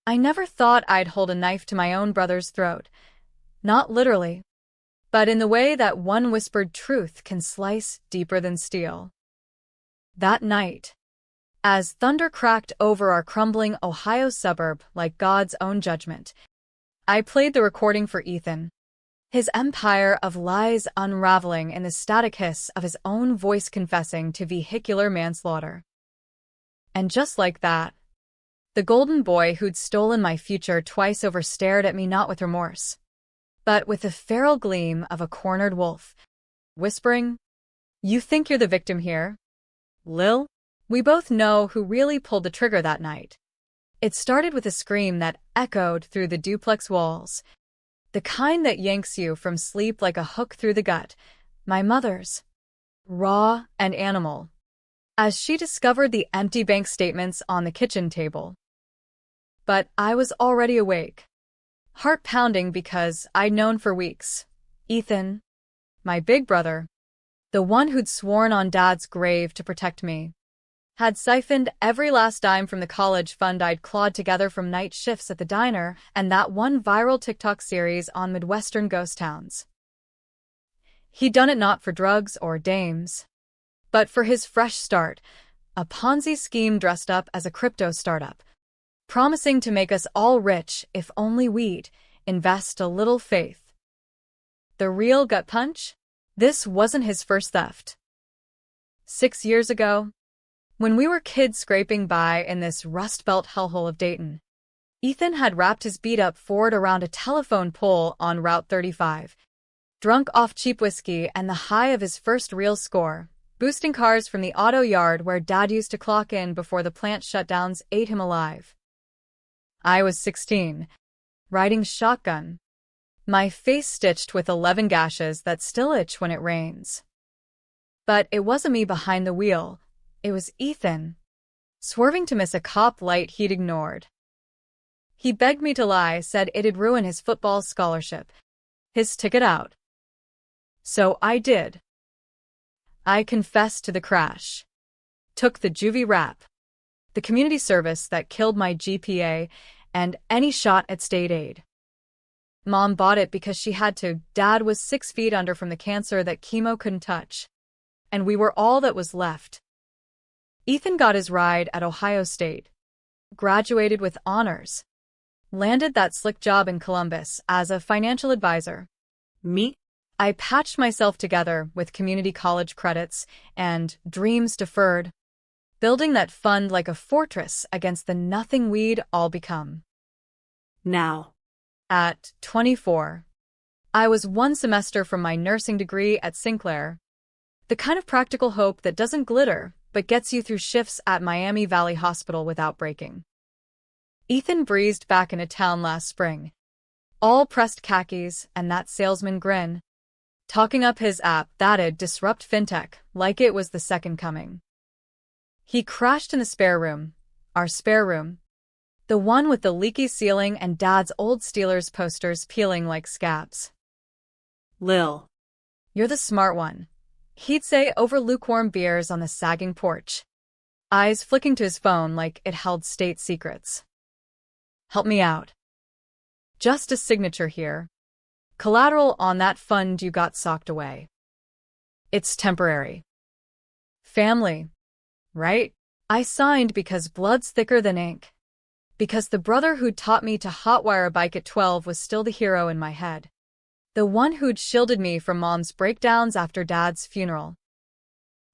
I never thought I'd hold a knife to my own brother's throat. Not literally, but in the way that one whispered truth can slice deeper than steel. That night, as thunder cracked over our crumbling Ohio suburb like God's own judgment, I played the recording for Ethan, his empire of lies unraveling in the static hiss of his own voice confessing to vehicular manslaughter. And just like that, the golden boy who'd stolen my future twice over stared at me not with remorse, but with the feral gleam of a cornered wolf, whispering, "You think you're the victim here, Lil?" We both know who really pulled the trigger that night. It started with a scream that echoed through the duplex walls, the kind that yanks you from sleep like a hook through the gut, my mother's, raw and animal, as she discovered the empty bank statements on the kitchen table. But I was already awake, heart pounding because I'd known for weeks. Ethan, my big brother, the one who'd sworn on Dad's grave to protect me, had siphoned every last dime from the college fund I'd clawed together from night shifts at the diner and that one viral TikTok series on Midwestern ghost towns. He'd done it not for drugs or dames, but for his fresh start, a Ponzi scheme dressed up as a crypto startup, promising to make us all rich if only we'd invest a little faith. The real gut punch? This wasn't his first theft. 6 years ago, when we were kids scraping by in this Rust Belt hellhole of Dayton, Ethan had wrapped his beat-up Ford around a telephone pole on Route 35, drunk off cheap whiskey and the high of his first real score, boosting cars from the auto yard where Dad used to clock in before the plant shutdowns ate him alive. I was 16, riding shotgun, my face stitched with 11 gashes that still itch when it rains. But it wasn't me behind the wheel. It was Ethan, swerving to miss a cop light he'd ignored. He begged me to lie, said it'd ruin his football scholarship, his ticket out. So I did. I confessed to the crash, took the juvie rap, the community service that killed my GPA, and any shot at state aid. Mom bought it because she had to. Dad was 6 feet under from the cancer that chemo couldn't touch, and we were all that was left. Ethan got his ride at Ohio State, graduated with honors, landed that slick job in Columbus as a financial advisor. Me? I patched myself together with community college credits and dreams deferred, building that fund like a fortress against the nothing we'd all become. Now, at 24, I was one semester from my nursing degree at Sinclair, the kind of practical hope that doesn't glitter but gets you through shifts at Miami Valley Hospital without breaking. Ethan breezed back into town last spring, all pressed khakis and that salesman grin, talking up his app that'd disrupt fintech like it was the second coming. He crashed in the spare room, our spare room, the one with the leaky ceiling and Dad's old Steelers posters peeling like scabs. Lil, "You're the smart one," he'd say over lukewarm beers on the sagging porch, eyes flicking to his phone like it held state secrets. "Help me out. Just a signature here. Collateral on that fund you got socked away. It's temporary. Family, right?" I signed because blood's thicker than ink. Because the brother who'd taught me to hotwire a bike at 12 was still the hero in my head. The one who'd shielded me from Mom's breakdowns after Dad's funeral.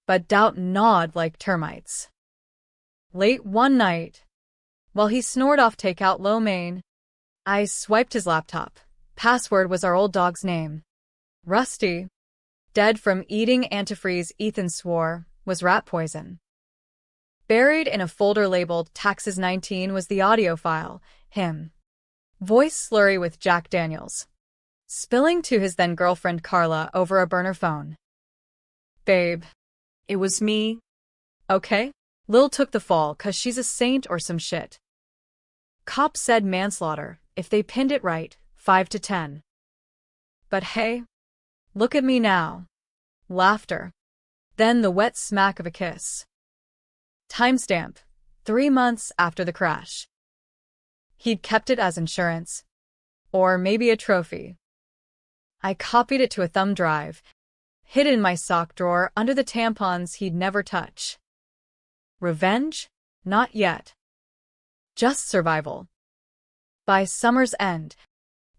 But doubt gnawed like termites. Late one night, while he snored off takeout lo mein, I swiped his laptop. Password was our old dog's name. Rusty, dead from eating antifreeze Ethan swore was rat poison. Buried in a folder labeled Taxes 19 was the audio file, him. Voice slurry with Jack Daniels. Spilling to his then-girlfriend Carla over a burner phone. "Babe, it was me." "Okay." Lil took the fall 'cause she's a saint or some shit. Cop said manslaughter, if they pinned it right, 5 to 10. But hey, look at me now. Laughter. Then the wet smack of a kiss. Timestamp, 3 months after the crash. He'd kept it as insurance. Or maybe a trophy. I copied it to a thumb drive, hid it in my sock drawer under the tampons he'd never touch. Revenge? Not yet. Just survival. By summer's end,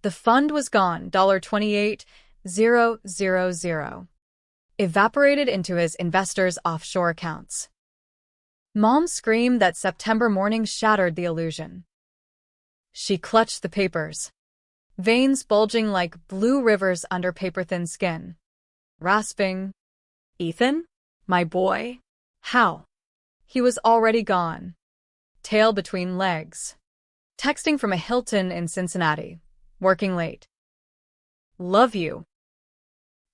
the fund was gone, $28,000, evaporated into his investors' offshore accounts. Mom's scream that September morning shattered the illusion. She clutched the papers, veins bulging like blue rivers under paper-thin skin. Rasping, "Ethan? My boy? How?" He was already gone, tail between legs, texting from a Hilton in Cincinnati, working late. "Love you."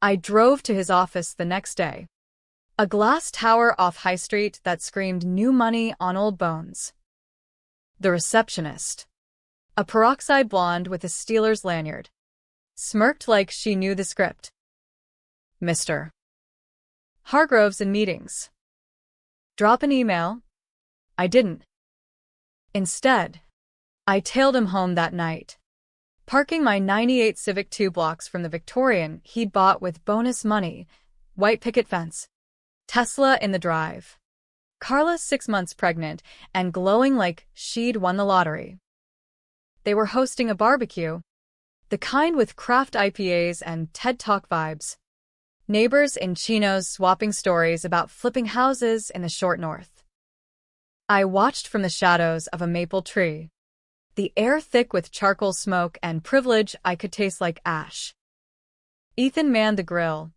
I drove to his office the next day. A glass tower off High Street that screamed new money on old bones. The receptionist, a peroxide blonde with a Steelers lanyard, smirked like she knew the script. "Mr. Hargrove's in meetings. Drop an email." I didn't. Instead, I tailed him home that night, parking my '98 Civic 2 blocks from the Victorian he'd bought with bonus money, white picket fence, Tesla in the drive. Carla 6 months pregnant and glowing like she'd won the lottery. They were hosting a barbecue, the kind with craft IPAs and TED Talk vibes. Neighbors in chinos swapping stories about flipping houses in the short north. I watched from the shadows of a maple tree, the air thick with charcoal smoke and privilege I could taste like ash. Ethan manned the grill,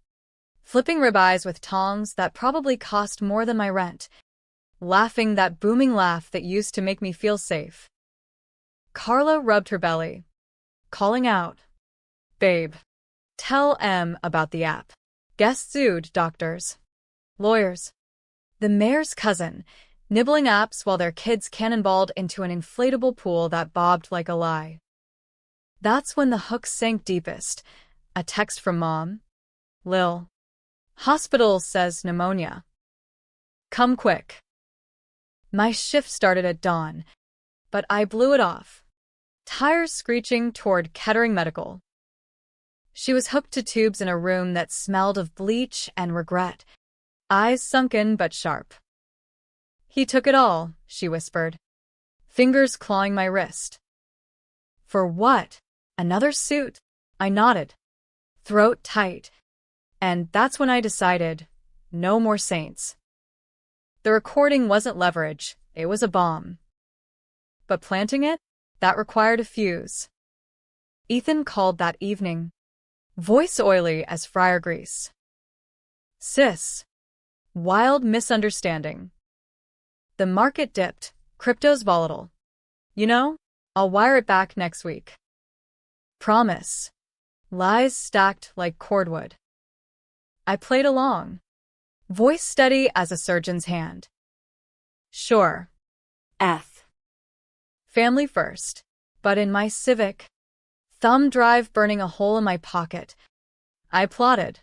flipping ribeyes with tongs that probably cost more than my rent, laughing that booming laugh that used to make me feel safe. Carla rubbed her belly, calling out, "Babe, tell M about the app." Guests sued doctors, lawyers, the mayor's cousin, nibbling apps while their kids cannonballed into an inflatable pool that bobbed like a lie. That's when the hook sank deepest. A text from Mom. "Lil. Hospital says pneumonia. Come quick." My shift started at dawn, but I blew it off, tires screeching toward Kettering Medical. She was hooked to tubes in a room that smelled of bleach and regret, eyes sunken but sharp. "He took it all," she whispered, fingers clawing my wrist. "For what? Another suit?" I nodded, throat tight. And that's when I decided, no more saints. The recording wasn't leverage, it was a bomb. But planting it? That required a fuse. Ethan called that evening, voice oily as fryer grease. "Sis. Wild misunderstanding. The market dipped, crypto's volatile. You know, I'll wire it back next week. Promise." Lies stacked like cordwood. I played along, voice steady as a surgeon's hand. "Sure. F. Family first." But in my Civic, thumb drive burning a hole in my pocket, I plotted.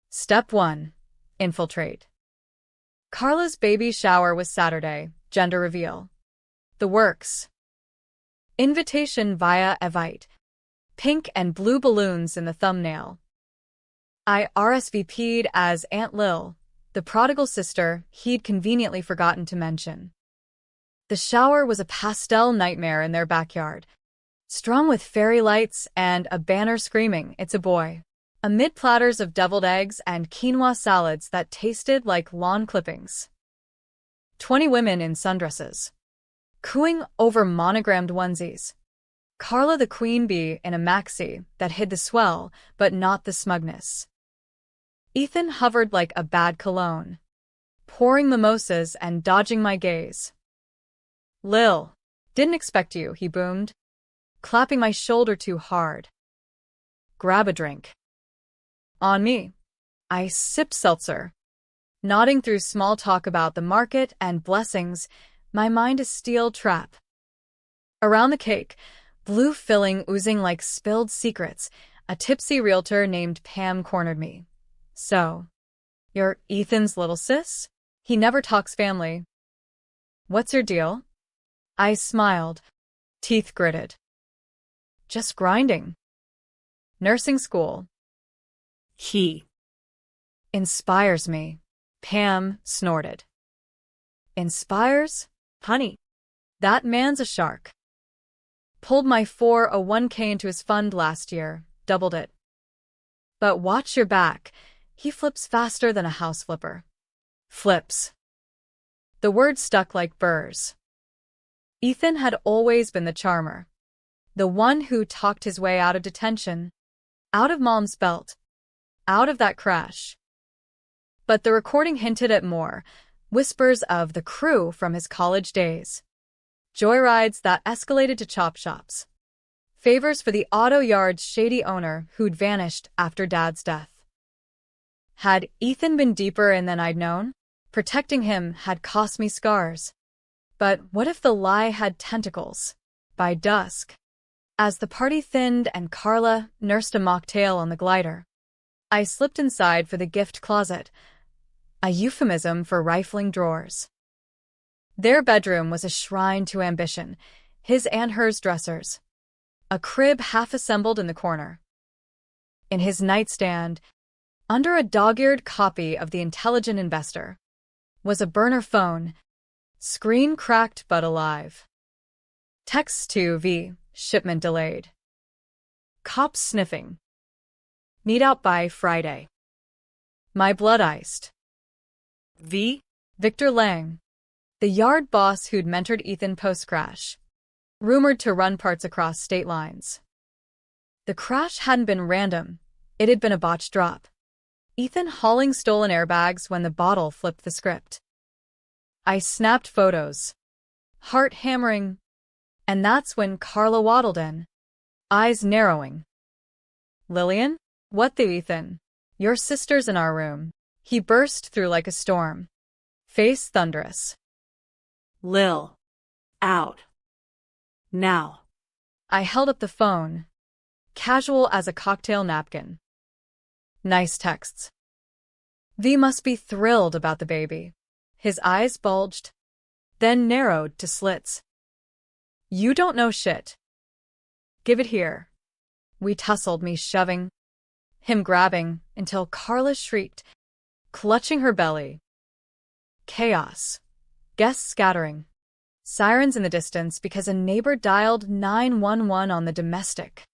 Step 1. Infiltrate. Carla's baby shower was Saturday, gender reveal. The works. Invitation via Evite. Pink and blue balloons in the thumbnail. I RSVP'd as Aunt Lil, the prodigal sister he'd conveniently forgotten to mention. The shower was a pastel nightmare in their backyard, strung with fairy lights and a banner screaming, "It's a boy," amid platters of deviled eggs and quinoa salads that tasted like lawn clippings. 20 women in sundresses, cooing over monogrammed onesies. Carla the queen bee in a maxi that hid the swell but not the smugness. Ethan hovered like a bad cologne, pouring mimosas and dodging my gaze. "Lil, didn't expect you," he boomed, clapping my shoulder too hard. "Grab a drink." On me. I sipped seltzer, nodding through small talk about the market and blessings, my mind a steel trap. Around the cake, blue filling oozing like spilled secrets, a tipsy realtor named Pam cornered me. "So, you're Ethan's little sis? He never talks family. What's your deal?" I smiled, Teeth gritted. Just grinding. Nursing school. He. Inspires me. Pam snorted. Inspires? Honey, that man's a shark. Pulled my 401k into his fund last year, doubled it. But watch your back. He flips faster than a house flipper. Flips. The word stuck like burrs. Ethan had always been the charmer. The one who talked his way out of detention, out of Mom's belt, out of that crash. But the recording hinted at more, whispers of the crew from his college days. Joyrides that escalated to chop shops. Favors for the auto yard's shady owner who'd vanished after Dad's death. Had Ethan been deeper in than I'd known? Protecting him had cost me scars. But what if the lie had tentacles? By dusk, as the party thinned and Carla nursed a mocktail on the glider, I slipped inside for the gift closet, a euphemism for rifling drawers. Their bedroom was a shrine to ambition, his and hers dressers. A crib half-assembled in the corner. In his nightstand, under a dog-eared copy of The Intelligent Investor, was a burner phone, screen cracked but alive. Texts to V, shipment delayed. Cops sniffing. Meet out by Friday. My blood iced. V, Victor Lang, the yard boss who'd mentored Ethan post-crash, rumored to run parts across state lines. The crash hadn't been random, it had been a botched drop. Ethan hauling stolen airbags when the bottle flipped the script. I snapped photos, heart hammering, and that's when Carla waddled in, eyes narrowing. Lillian? What the Ethan? Your sister's in our room. He burst through like a storm, face thunderous. Lil. Out. Now. I held up the phone, casual as a cocktail napkin. Nice texts. V must be thrilled about the baby. His eyes bulged, then narrowed to slits. You don't know shit. Give it here. We tussled, me shoving, him grabbing, until Carla shrieked, clutching her belly. Chaos. Guests scattering. Sirens in the distance because a neighbor dialed 911 on the domestic.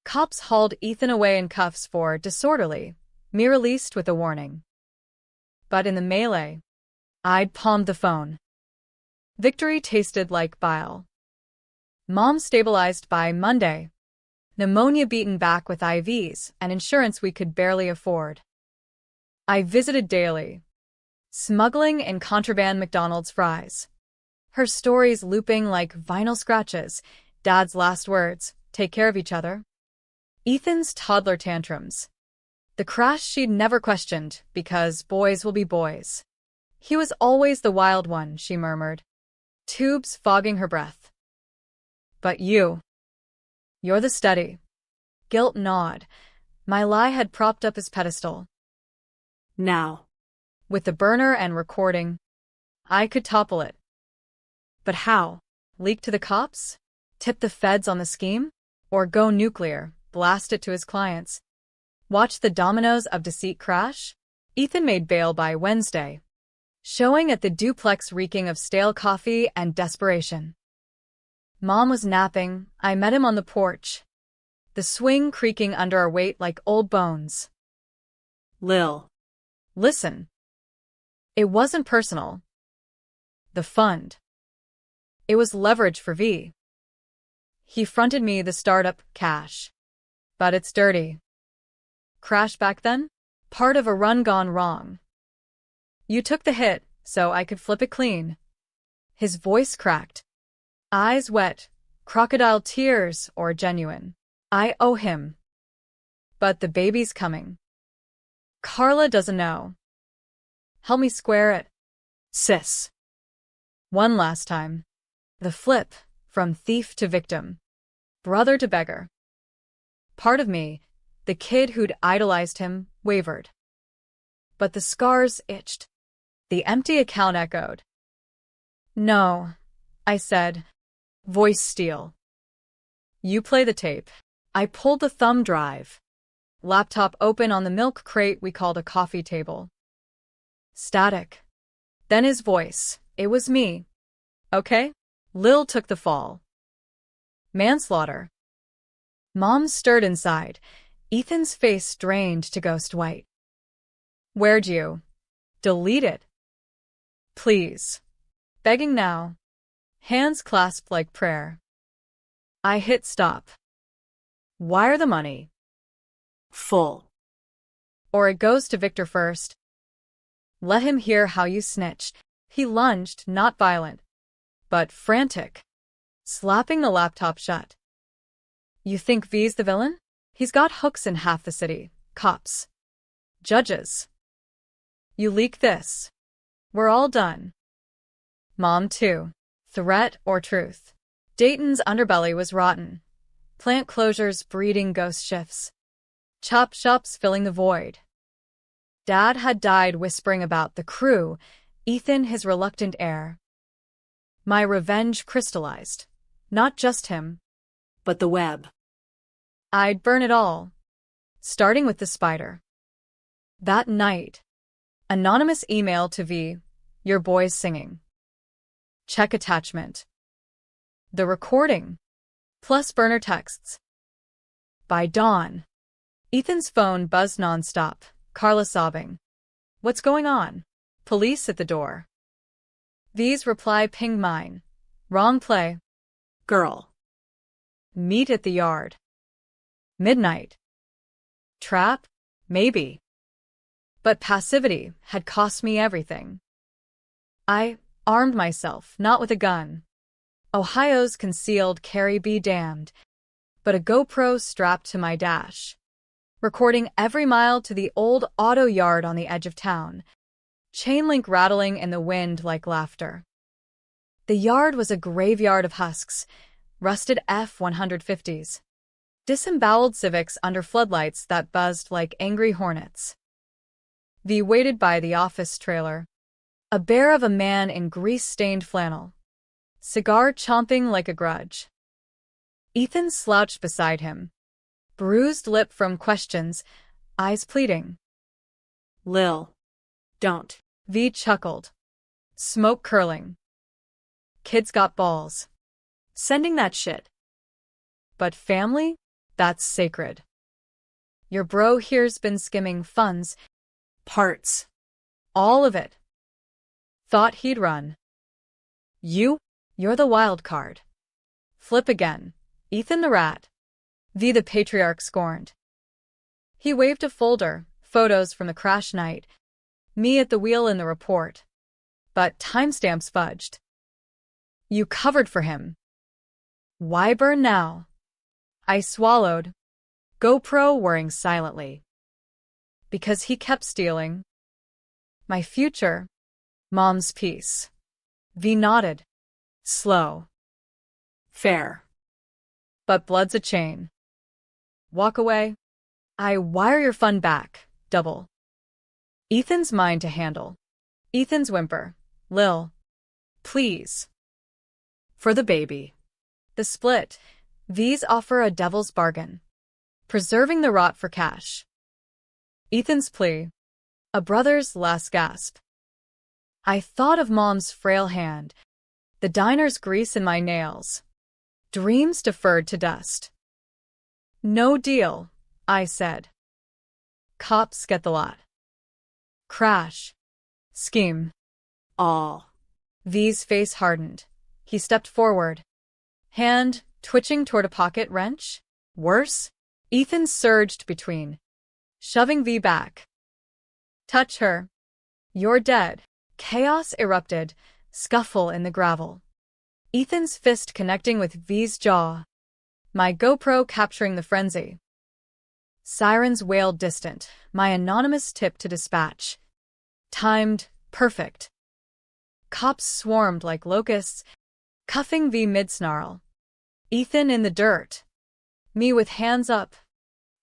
Cops hauled Ethan away in cuffs for disorderly, me released with a warning. But in the melee, I'd palmed the phone. Victory tasted like bile. Mom stabilized by Monday. Pneumonia beaten back with IVs and insurance we could barely afford. I visited daily, smuggling in contraband McDonald's fries. Her stories looping like vinyl scratches, Dad's last words, take care of each other. Ethan's toddler tantrums. The crash she'd never questioned, because boys will be boys. He was always the wild one, she murmured, tubes fogging her breath. But you're the steady. Guilt gnawed. My lie had propped up his pedestal. Now. With the burner and recording, I could topple it. But how? Leak to the cops? Tip the feds on the scheme? Or go nuclear, blast it to his clients? Watch the dominoes of deceit crash? Ethan made bail by Wednesday, showing at the duplex reeking of stale coffee and desperation. Mom was napping. I met him on the porch, the swing creaking under our weight like old bones. Lil. Listen. It wasn't personal. The fund. It was leverage for V. He fronted me the startup cash. But it's dirty. Crash back then? Part of a run gone wrong. You took the hit, so I could flip it clean. His voice cracked. Eyes wet, crocodile tears or genuine. I owe him. But the baby's coming. Carla doesn't know. Help me square it, sis. One last time. The flip, from thief to victim, brother to beggar. Part of me, the kid who'd idolized him, wavered. But the scars itched. The empty account echoed. No, I said, voice steel. You play the tape. I pulled the thumb drive. Laptop open on the milk crate we called a coffee table. Static. Then his voice. It was me. Okay? Lil took the fall. Manslaughter. Mom stirred inside. Ethan's face drained to ghost white. Where'd you? Delete it. Please. Begging now. Hands clasped like prayer. I hit stop. Wire the money. Full. Or it goes to Victor first. Let him hear how you snitched. He lunged, not violent, but frantic, slapping the laptop shut. You think V's the villain? He's got hooks in half the city. Cops. Judges. You leak this. We're all done. Mom, too. Threat or truth? Dayton's underbelly was rotten. Plant closures breeding ghost shifts. Chop shops filling the void. Dad had died whispering about the crew, Ethan his reluctant heir. My revenge crystallized. Not just him. But the web. I'd burn it all. Starting with the spider. That night. Anonymous email to V. Your boy's singing. Check attachment. The recording. Plus burner texts. By dawn. Ethan's phone buzzed nonstop. Carla sobbing. What's going on? Police at the door. V's reply pinged mine. Wrong play. Girl. Meet at the yard. Midnight. Trap? Maybe. But passivity had cost me everything. I armed myself, not with a gun. Ohio's concealed carry be damned, but a GoPro strapped to my dash. Recording every mile to the old auto yard on the edge of town, chain link rattling in the wind like laughter. The yard was a graveyard of husks, rusted F-150s, disemboweled Civics under floodlights that buzzed like angry hornets. V waited by the office trailer, a bear of a man in grease-stained flannel, cigar chomping like a grudge. Ethan slouched beside him, bruised lip from questions, eyes pleading. Lil. Don't. V chuckled, smoke curling. Kids got balls. Sending that shit. But family? That's sacred. Your bro here's been skimming funds. Parts. All of it. Thought he'd run. You're the wild card. Flip again. Ethan the rat. V the patriarch scorned. He waved a folder, photos from the crash night. Me at the wheel in the report. But timestamps fudged. You covered for him. Why burn now? I swallowed. GoPro whirring silently. Because he kept stealing. My future. Mom's peace. V nodded. Slow. Fair. But blood's a chain. Walk away. I wire your fund back. Double. Ethan's mine to handle. Ethan's whimper. Lil. Please. For the baby. The split. V's offer a devil's bargain. Preserving the rot for cash. Ethan's plea. A brother's last gasp. I thought of Mom's frail hand. The diner's grease in my nails. Dreams deferred to dust. No deal, I said. Cops get the lot. Crash. Scheme. All. V's face hardened. He stepped forward. Hand twitching toward a pocket wrench. Worse? Ethan surged between, shoving V back. Touch her. You're dead. Chaos erupted, scuffle in the gravel. Ethan's fist connecting with V's jaw. My GoPro capturing the frenzy. Sirens wailed distant, my anonymous tip to dispatch. Timed, perfect. Cops swarmed like locusts, cuffing V mid-snarl. Ethan in the dirt. Me with hands up.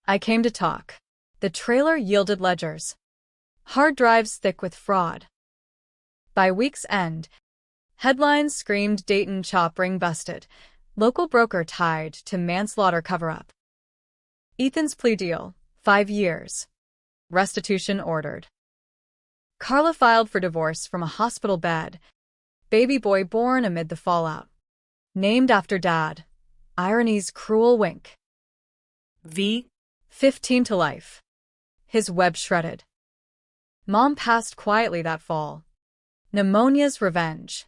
I came to talk. The trailer yielded ledgers. Hard drives thick with fraud. By week's end, headlines screamed Dayton chop ring busted, Local broker tied to manslaughter cover-up. Ethan's plea deal, 5 years. Restitution ordered. Carla filed for divorce from a hospital bed. Baby boy born amid the fallout. Named after Dad. Irony's cruel wink. V. 15 to life. His web shredded. Mom passed quietly that fall. Pneumonia's revenge.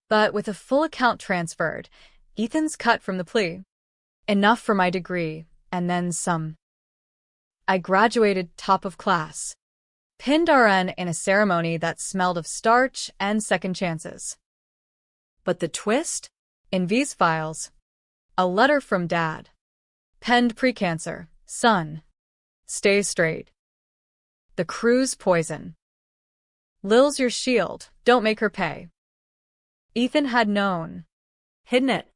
But with a full account transferred, Ethan's cut from the plea. Enough for my degree, and then some. I graduated top of class. Pinned RN in a ceremony that smelled of starch and second chances. But the twist? In V's files, a letter from Dad. Penned precancer, son. Stay straight. The crew's poison. Lil's your shield, don't make her pay. Ethan had known. Hidden it.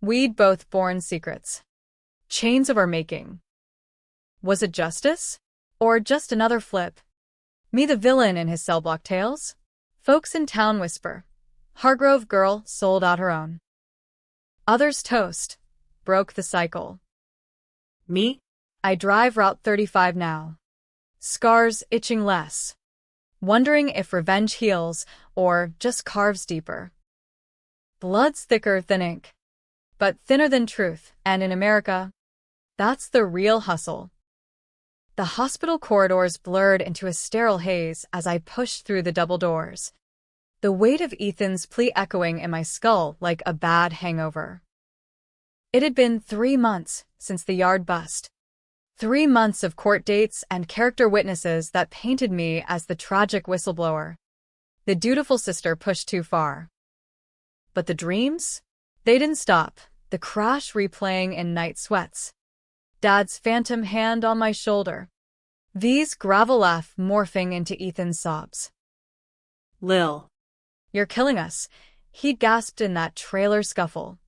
We'd both borne secrets. Chains of our making. Was it justice? Or just another flip? Me the villain in his cell block tales? Folks in town whisper. Hargrove girl sold out her own. Others toast. Broke the cycle. Me? I drive Route 35 now. Scars itching less. Wondering if revenge heals or just carves deeper. Blood's thicker than ink. But thinner than truth, and in America, that's the real hustle. The hospital corridors blurred into a sterile haze as I pushed through the double doors. The weight of Ethan's plea echoing in my skull like a bad hangover. It had been 3 months since the yard bust. 3 months of court dates and character witnesses that painted me as the tragic whistleblower. The dutiful sister pushed too far. But the dreams? They didn't stop, the crash replaying in night sweats. Dad's phantom hand on my shoulder. V's gravel laugh morphing into Ethan's sobs. Lil. You're killing us, he gasped in that trailer scuffle.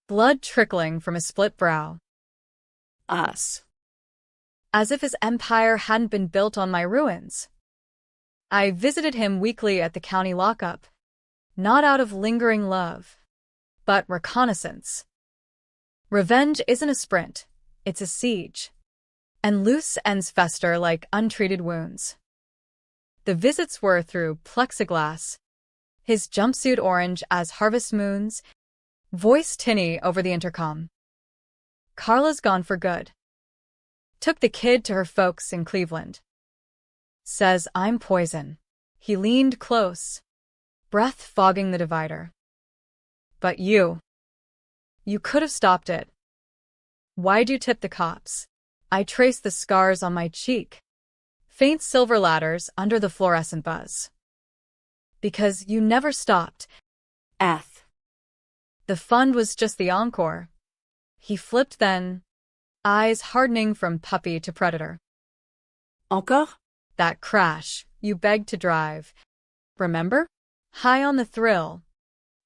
Blood trickling from a split brow. Us. As if his empire hadn't been built on my ruins. I visited him weekly at the county lockup. Not out of lingering love, but reconnaissance. Revenge isn't a sprint, it's a siege. And loose ends fester like untreated wounds. The visits were through plexiglass, his jumpsuit orange as harvest moons, voice tinny over the intercom. Carla's gone for good. Took the kid to her folks in Cleveland. Says I'm poison. He leaned close, breath fogging the divider. But you could have stopped it. Why'd you tip the cops? I traced the scars on my cheek. Faint silver ladders under the fluorescent buzz. Because you never stopped. F. The fund was just the encore. He flipped then, eyes hardening from puppy to predator. Encore? That crash, you begged to drive. Remember? High on the thrill.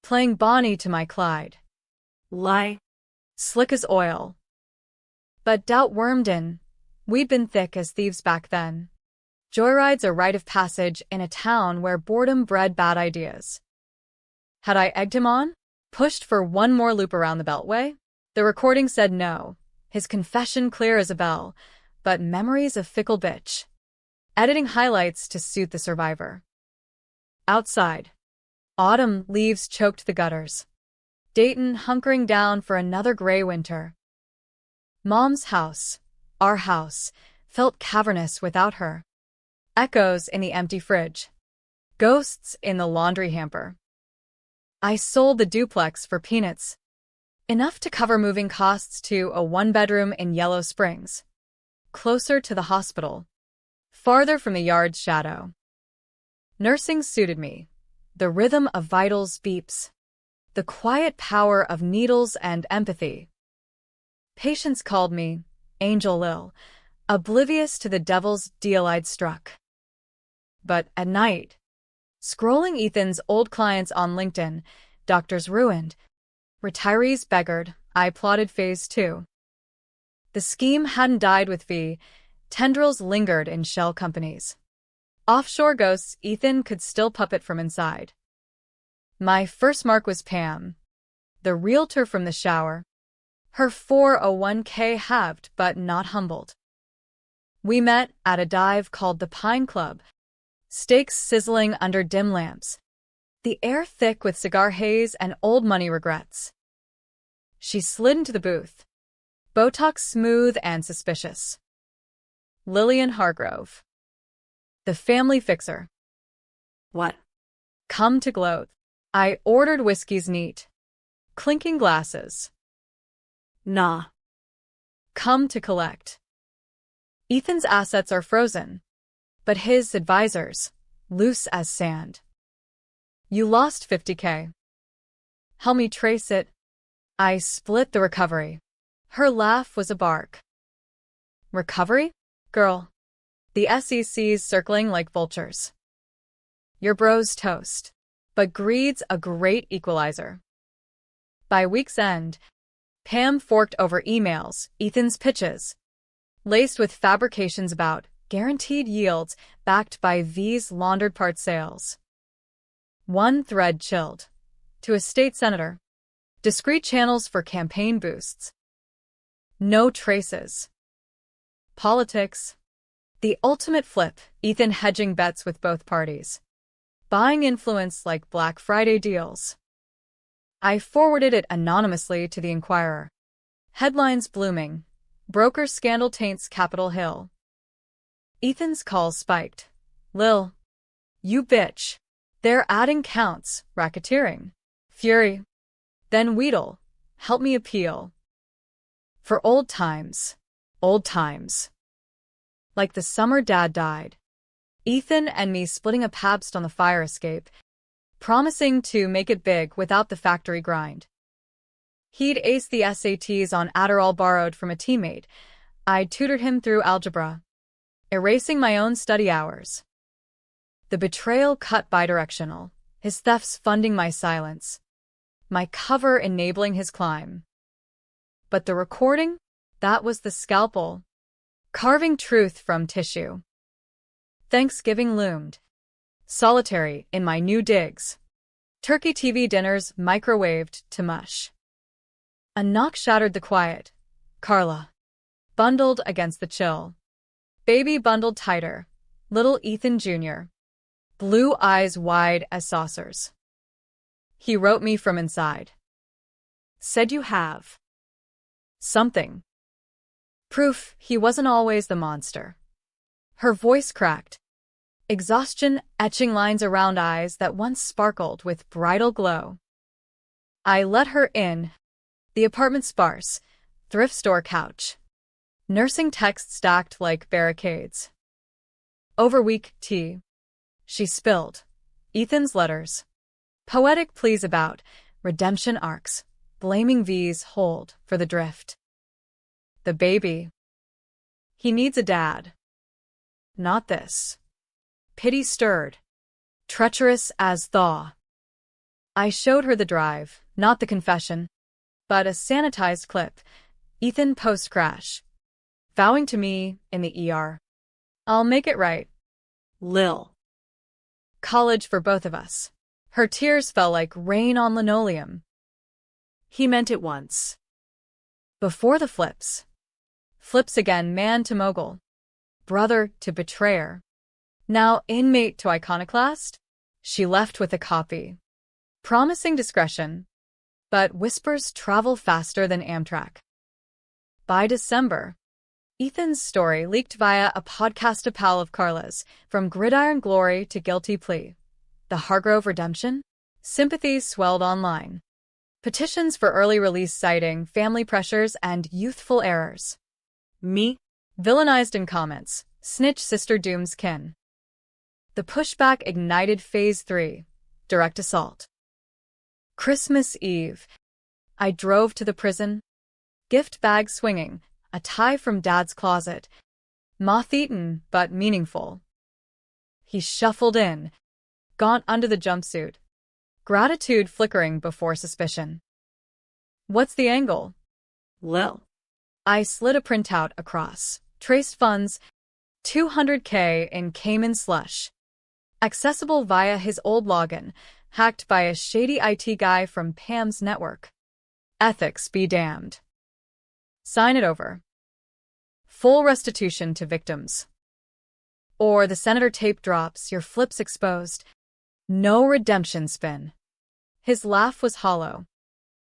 Playing Bonnie to my Clyde. Lie. Slick as oil. But doubt wormed in. We'd been thick as thieves back then. Joyride's a rite of passage in a town where boredom bred bad ideas. Had I egged him on? Pushed for one more loop around the Beltway? The recording said no. His confession clear as a bell, but memory's a fickle bitch. Editing highlights to suit the survivor. Outside. Autumn leaves choked the gutters. Dayton hunkering down for another gray winter. Mom's house, our house, felt cavernous without her. Echoes in the empty fridge. Ghosts in the laundry hamper. I sold the duplex for peanuts. Enough to cover moving costs to a 1-bedroom in Yellow Springs. Closer to the hospital. Farther from the yard's shadow. Nursing suited me. The rhythm of vitals beeps. The quiet power of needles and empathy. Patients called me Angel Lil, oblivious to the devil's deal I'd struck. But at night, scrolling Ethan's old clients on LinkedIn, doctors ruined, retirees beggared, I plotted phase 2. The scheme hadn't died with V, tendrils lingered in shell companies. Offshore ghosts Ethan could still puppet from inside. My first mark was Pam. the realtor from the shower. Her 401k halved but not humbled. We met at a dive called the Pine Club, steaks sizzling under dim lamps, the air thick with cigar haze and old money regrets. She slid into the booth, Botox smooth and suspicious. Lillian Hargrove. The family fixer. What? Come to gloat. I ordered whiskies neat. Clinking glasses. Nah. Come to collect. Ethan's assets are frozen, but his advisors, loose as sand. You lost $50K. Help me trace it. I split the recovery. Her laugh was a bark. Recovery? Girl. The SEC's circling like vultures. Your bro's toast, but greed's a great equalizer. By week's end, Pam forked over emails, Ethan's pitches, laced with fabrications about guaranteed yields backed by V's laundered part sales. One thread chilled. To a state senator. Discreet channels for campaign boosts. No traces. Politics. The ultimate flip, Ethan hedging bets with both parties. Buying influence like Black Friday deals. I forwarded it anonymously to the Inquirer. Headlines blooming. Broker scandal taints Capitol Hill. Ethan's calls spiked. Lil. You bitch. They're adding counts, racketeering. Fury. Then wheedle. Help me appeal. For old times. Old times. Like the summer Dad died. Ethan and me splitting a Pabst on the fire escape, promising to make it big without the factory grind. He'd aced the SATs on Adderall borrowed from a teammate. I tutored him through algebra, erasing my own study hours. The betrayal cut bidirectional, his thefts funding my silence, my cover enabling his climb. But the recording? That was the scalpel, carving truth from tissue. Thanksgiving loomed. Solitary in my new digs. Turkey TV dinners microwaved to mush. A knock shattered the quiet. Carla. Bundled against the chill. Baby bundled tighter. Little Ethan Jr. Blue eyes wide as saucers. He wrote me from inside. Said you have something. Proof he wasn't always the monster. Her voice cracked. Exhaustion etching lines around eyes that once sparkled with bridal glow. I let her in. The apartment sparse. Thrift store couch. Nursing text stacked like barricades. Over weak tea. She spilled. Ethan's letters. Poetic pleas about redemption arcs. Blaming V's hold for the drift. The baby. He needs a dad. Not this. Pity stirred. Treacherous as thaw. I showed her the drive, not the confession, but a sanitized clip. Ethan post-crash. Vowing to me in the ER. I'll make it right. Lil. College for both of us. Her tears fell like rain on linoleum. He meant it once. Before the flips. Flips again, man to mogul. Brother to betrayer. Now inmate to iconoclast. She left with a copy. Promising discretion. But whispers travel faster than Amtrak. By December, Ethan's story leaked via a podcast pal of Carla's, from gridiron glory to guilty plea. The Hargrove redemption? Sympathies swelled online. Petitions for early release citing family pressures and youthful errors. Me? Villainized in comments. Snitch sister dooms kin. The pushback ignited Phase 3. Direct assault. Christmas Eve. I drove to the prison. Gift bag swinging. A tie from Dad's closet. Moth-eaten, but meaningful. He shuffled in. Gaunt under the jumpsuit. Gratitude flickering before suspicion. What's the angle? Lil. I slid a printout across. Traced funds. $200K in Cayman slush. Accessible via his old login. Hacked by a shady IT guy from Pam's network. Ethics be damned. Sign it over. Full restitution to victims. Or the senator tape drops, your flips exposed. No redemption spin. His laugh was hollow,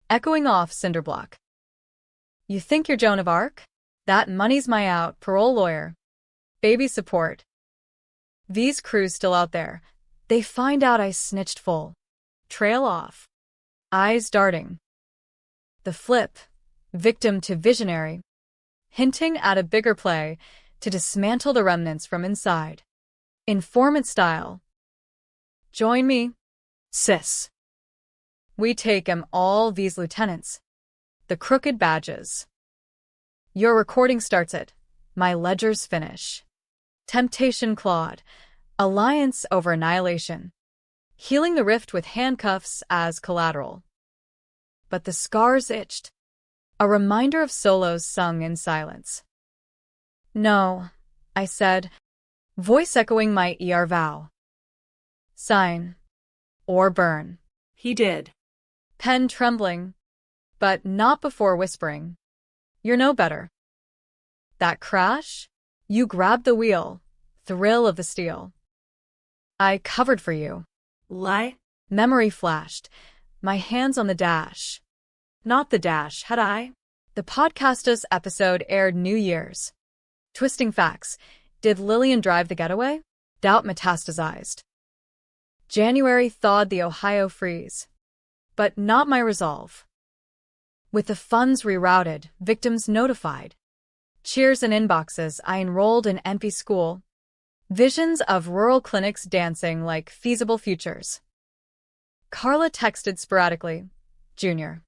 echoing off Cinderblock. You think you're Joan of Arc? That money's my out, parole lawyer. Baby support. V's crew's still out there. They find out I snitched full. Trail off. Eyes darting. The flip, victim to visionary, hinting at a bigger play to dismantle the remnants from inside. Informant style. Join me, sis. We take 'em all, these lieutenants. The crooked badges. Your recording starts it. My ledgers finish. Temptation clawed. Alliance over annihilation. Healing the rift with handcuffs as collateral. But the scars itched. A reminder of solos sung in silence. No, I said, voice echoing my ER vow. Sign. Or burn. He did. Pen trembling, but not before whispering. You're no better. That crash? You grabbed the wheel, thrill of the steel. I covered for you. Lie? Memory flashed, my hands on the dash. Not the dash, had I? The podcast's episode aired New Year's. Twisting facts. Did Lillian drive the getaway? Doubt metastasized. January thawed the Ohio freeze. But not my resolve. With the funds rerouted, victims notified. Cheers and inboxes, I enrolled in NP school. Visions of rural clinics dancing like feasible futures. Carla texted sporadically. Junior.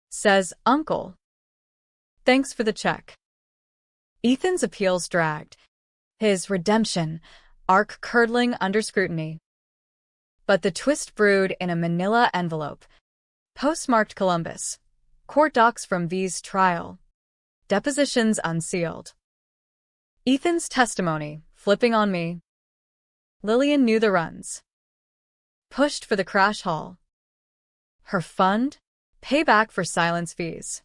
Says, Uncle. Thanks for the check. Ethan's appeals dragged. His redemption, arc curdling under scrutiny. But the twist brewed in a manila envelope. Postmarked Columbus. Court docs from V's trial. Depositions unsealed. Ethan's testimony, flipping on me. Lillian knew the runs. Pushed for the crash haul. Her fund? Payback for silence fees.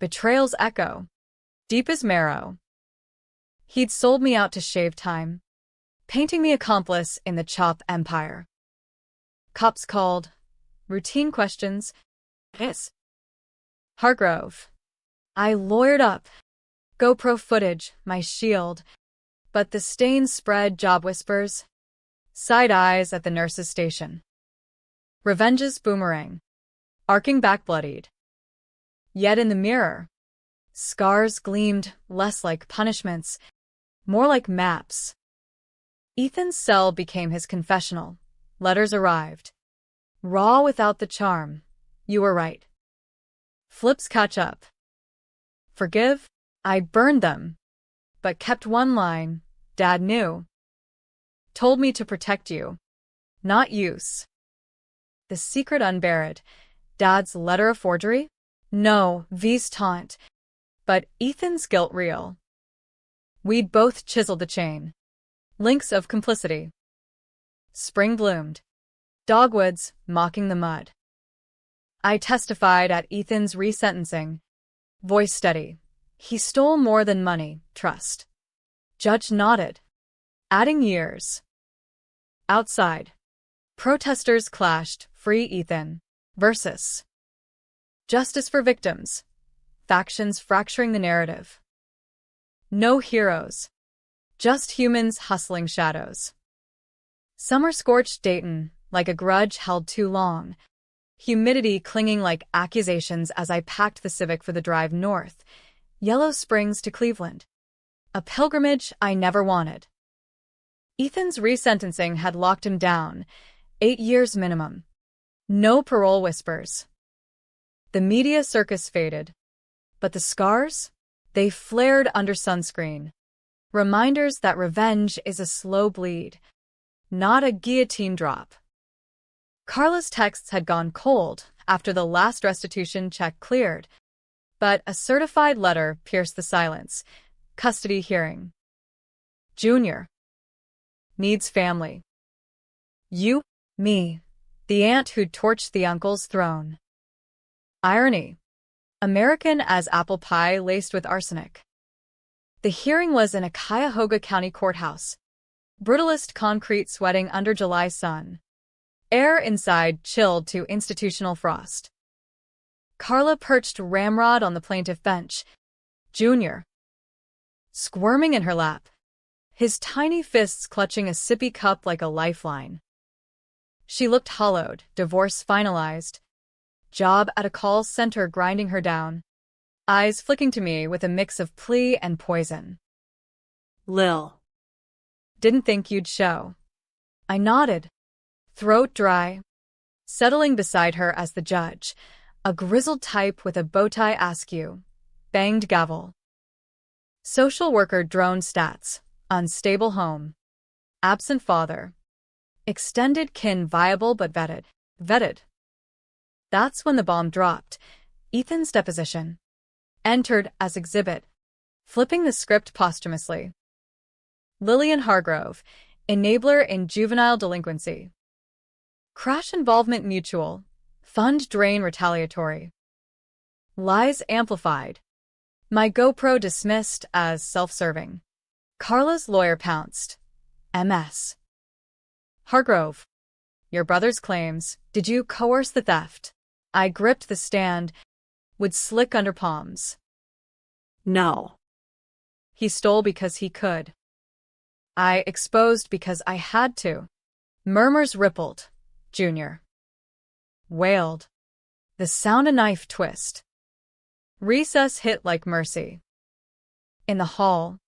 Betrayal's echo. Deep as marrow. He'd sold me out to shave time, painting me accomplice in the chop empire. Cops called. Routine questions. Yes. Hargrove. I lawyered up. GoPro footage, my shield. But the stains spread, job whispers. Side eyes at the nurse's station. Revenge's boomerang. Arcing back bloodied. Yet in the mirror, scars gleamed less like punishments, more like maps. Ethan's cell became his confessional. Letters arrived. Raw without the charm. You were right. Flips catch up. Forgive? I burned them. But kept one line. Dad knew. Told me to protect you. Not use. The secret unburied. Dad's letter a forgery? No, V's taunt. But Ethan's guilt real. We'd both chiseled the chain. Links of complicity. Spring bloomed. Dogwoods, mocking the mud. I testified at Ethan's resentencing. Voice steady. He stole more than money, trust. Judge nodded. Adding years. Outside. Protesters clashed, free Ethan. Versus. Justice for victims. Factions fracturing the narrative. No heroes. Just humans hustling shadows. Summer scorched Dayton, like a grudge held too long. Humidity clinging like accusations as I packed the Civic for the drive north. Yellow Springs to Cleveland. A pilgrimage I never wanted. Ethan's resentencing had locked him down. 8 years minimum. No parole whispers. The media circus faded. But the scars? They flared under sunscreen. Reminders that revenge is a slow bleed. Not a guillotine drop. Carla's texts had gone cold after the last restitution check cleared. But a certified letter pierced the silence. Custody hearing. Junior. Needs family. You, me, the aunt who'd torched the uncle's throne. Irony. American as apple pie laced with arsenic. The hearing was in a Cuyahoga County courthouse. Brutalist concrete sweating under July sun. Air inside chilled to institutional frost. Carla perched ramrod on the plaintiff bench. Junior, squirming in her lap, his tiny fists clutching a sippy cup like a lifeline. She looked hollowed, divorce finalized. Job at a call center grinding her down. Eyes flicking to me with a mix of plea and poison. Lil. Didn't think you'd show. I nodded, throat dry, settling beside her as the judge, a grizzled type with a bow-tie askew, banged gavel. Social worker drone stats, unstable home, absent father, extended kin viable but vetted. That's when the bomb dropped. Ethan's deposition. Entered as exhibit, flipping the script posthumously. Lillian Hargrove, enabler in juvenile delinquency. Crash involvement mutual, fund drain retaliatory. Lies amplified. My GoPro dismissed as self-serving. Carla's lawyer pounced. MS. Hargrove. Your brother's claims. Did you coerce the theft? I gripped the stand, would slick under palms. No. He stole because he could. I exposed because I had to. Murmurs rippled. Junior wailed. The sound a knife twist. Recess hit like mercy. In the hall,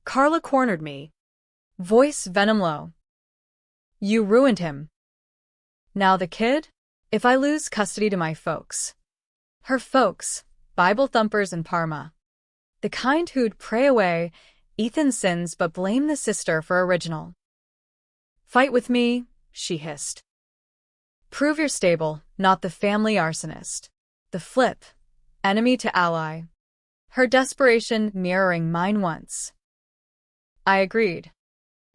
Carla cornered me. Voice venom low. You ruined him. Now the kid? If I lose custody to my folks. Her folks, Bible thumpers in Parma. The kind who'd pray away Ethan's sins but blame the sister for original. Fight with me, she hissed. Prove you're stable, not the family arsonist. The flip, enemy to ally. Her desperation mirroring mine once. I agreed.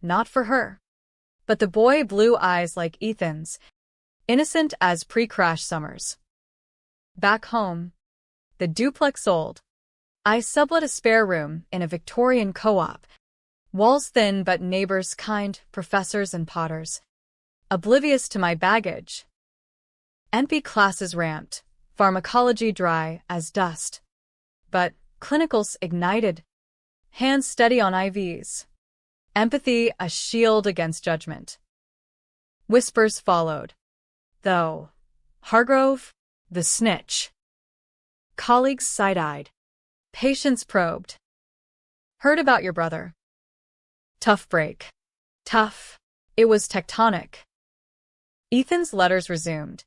Not for her. But the boy blue eyes like Ethan's, innocent as pre-crash summers. Back home, the duplex sold. I sublet a spare room in a Victorian co-op. Walls thin but neighbors kind, professors and potters. Oblivious to my baggage. NP classes ramped, pharmacology dry as dust. But clinicals ignited. Hands steady on IVs. Empathy a shield against judgment. Whispers followed. Though. Hargrove, the snitch. Colleagues side-eyed. Patients probed. Heard about your brother. Tough break. Tough. It was tectonic. Ethan's letters resumed.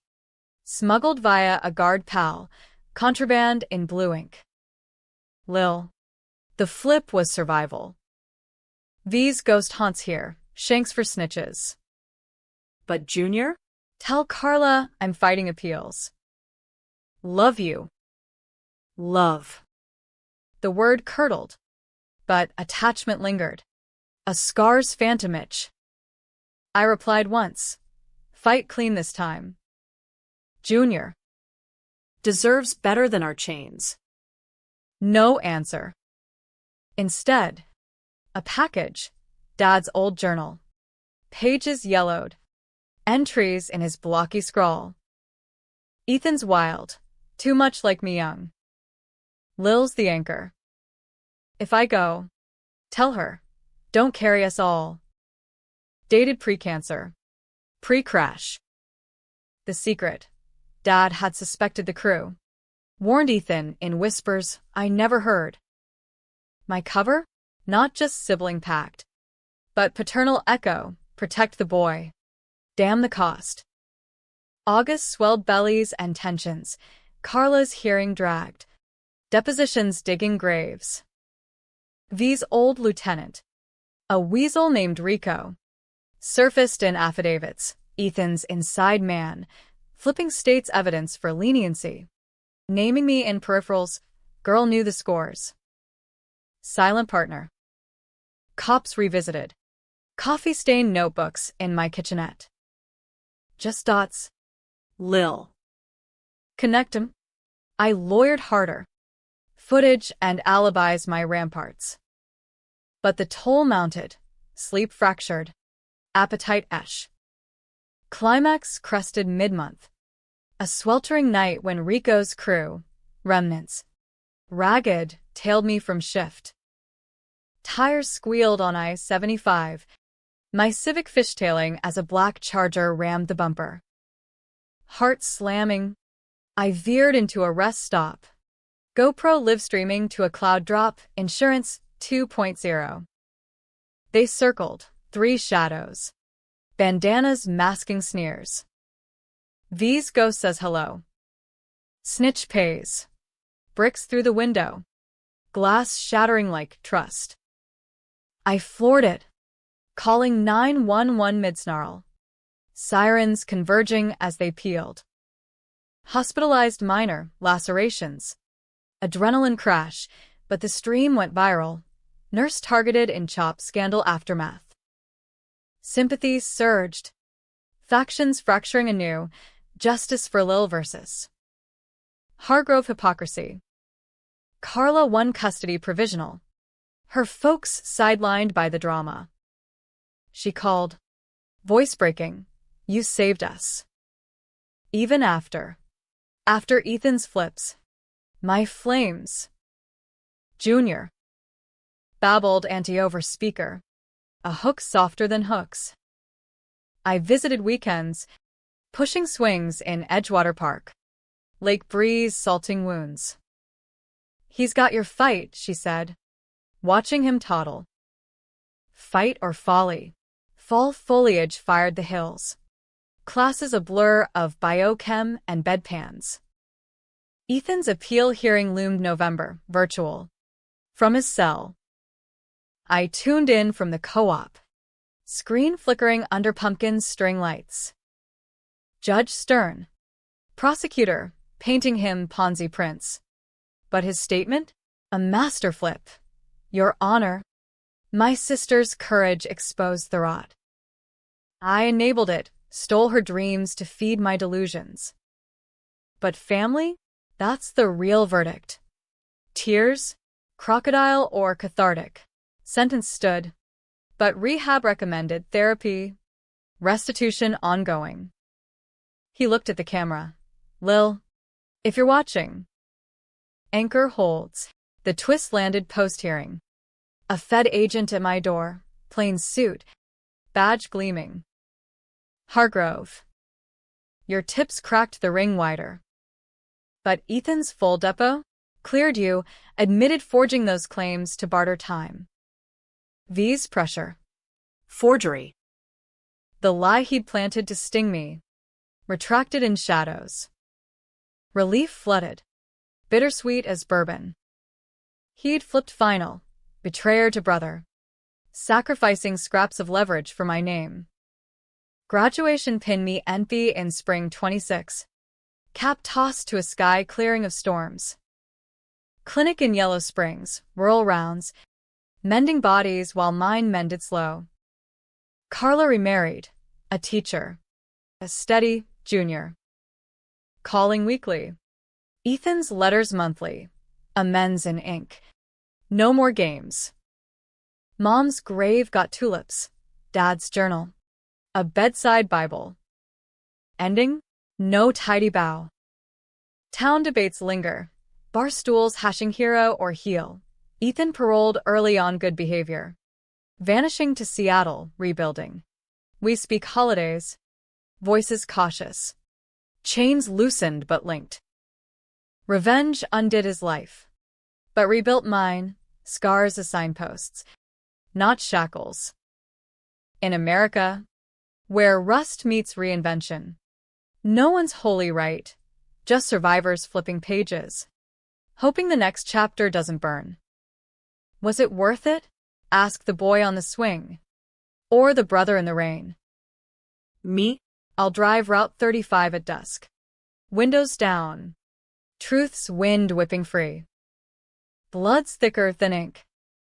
Smuggled via a guard pal, contraband in blue ink. Lil. The flip was survival. V's ghost haunts here, shanks for snitches. But Junior? Tell Carla I'm fighting appeals. Love you. Love. The word curdled, but attachment lingered. A scar's phantom itch. I replied once. Fight clean this time. Junior. Deserves better than our chains. No answer. Instead, a package. Dad's old journal. Pages yellowed. Entries in his blocky scrawl. Ethan's wild. Too much like me young. Lil's the anchor. If I go, tell her, don't carry us all. Dated pre-cancer. Pre-crash. The secret. Dad had suspected the crew. Warned Ethan in whispers I never heard. My cover? Not just sibling pact, but paternal echo, protect the boy. Damn the cost. August swelled bellies and tensions. Carla's hearing dragged. Depositions digging graves. V's old lieutenant, a weasel named Rico, surfaced in affidavits. Ethan's inside man, flipping state's evidence for leniency. Naming me in peripherals, girl knew the scores. Silent partner. Cops revisited. Coffee-stained notebooks in my kitchenette. Just dots. Lil. Connect 'em. I lawyered harder. Footage and alibis my ramparts. But the toll mounted, sleep fractured, appetite esh. Climax crested mid-month. A sweltering night when Rico's crew, remnants, ragged, tailed me from shift. Tires squealed on I-75, my Civic fishtailing as a black Charger rammed the bumper. Heart slamming, I veered into a rest stop. GoPro live streaming to a cloud drop, insurance 2.0. They circled, 3 shadows. Bandanas masking sneers. V's ghost says hello. Snitch pays. Bricks through the window. Glass shattering like trust. I floored it, calling 911 mid-snarl. Sirens converging as they pealed. Hospitalized minor, lacerations. Adrenaline crash, but the stream went viral. Nurse targeted in CHOP scandal aftermath. Sympathy surged. Factions fracturing anew. Justice for Lil versus Hargrove hypocrisy. Carla won custody provisional. Her folks sidelined by the drama. She called. Voice breaking. You saved us. Even after Ethan's flips. My flames. Junior. Babbled Auntie over speaker. A hook softer than hooks. I visited weekends, pushing swings in Edgewater Park. Lake breeze salting wounds. He's got your fight, she said, watching him toddle. Fight or folly. Fall foliage fired the hills. Classes a blur of biochem and bedpans. Ethan's appeal hearing loomed November, virtual. From his cell. I tuned in from the co-op. Screen flickering under pumpkin string lights. Judge stern. Prosecutor, painting him Ponzi prince. But his statement? A master flip. Your Honor. My sister's courage exposed the rot. I enabled it, stole her dreams to feed my delusions. But family? That's the real verdict. Tears? Crocodile or cathartic? Sentence stood. But rehab recommended therapy. Restitution ongoing. He looked at the camera. Lil, if you're watching. Anchor holds. The twist landed post-hearing. A Fed agent at my door, plain suit, badge gleaming. Hargrove. Your tips cracked the ring wider. But Ethan's full depo cleared you, admitted forging those claims to barter time. V's pressure. Forgery. The lie he'd planted to sting me. Retracted in shadows. Relief flooded. Bittersweet as bourbon. He'd flipped final. Betrayer to brother. Sacrificing scraps of leverage for my name. Graduation pinned me envy in spring 26. Cap tossed to a sky clearing of storms. Clinic in Yellow Springs, rural rounds. Mending bodies while mine mended slow. Carla remarried. A teacher. A steady junior. Calling weekly. Ethan's letters monthly. Amends in ink. No more games. Mom's grave got tulips. Dad's journal. A bedside Bible. Ending? No tidy bow. Town debates linger. Bar stools hashing hero or heel. Ethan paroled early on good behavior. Vanishing to Seattle, rebuilding. We speak holidays. Voices cautious. Chains loosened but linked. Revenge undid his life. But rebuilt mine, scars as signposts. Not shackles. In America, where rust meets reinvention. No one's wholly right, just survivors flipping pages. Hoping the next chapter doesn't burn. Was it worth it? Asked the boy on the swing. Or the brother in the rain. Me? I'll drive Route 35 at dusk. Windows down. Truth's wind whipping free. Blood's thicker than ink.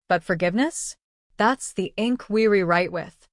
But forgiveness? That's the ink we rewrite with.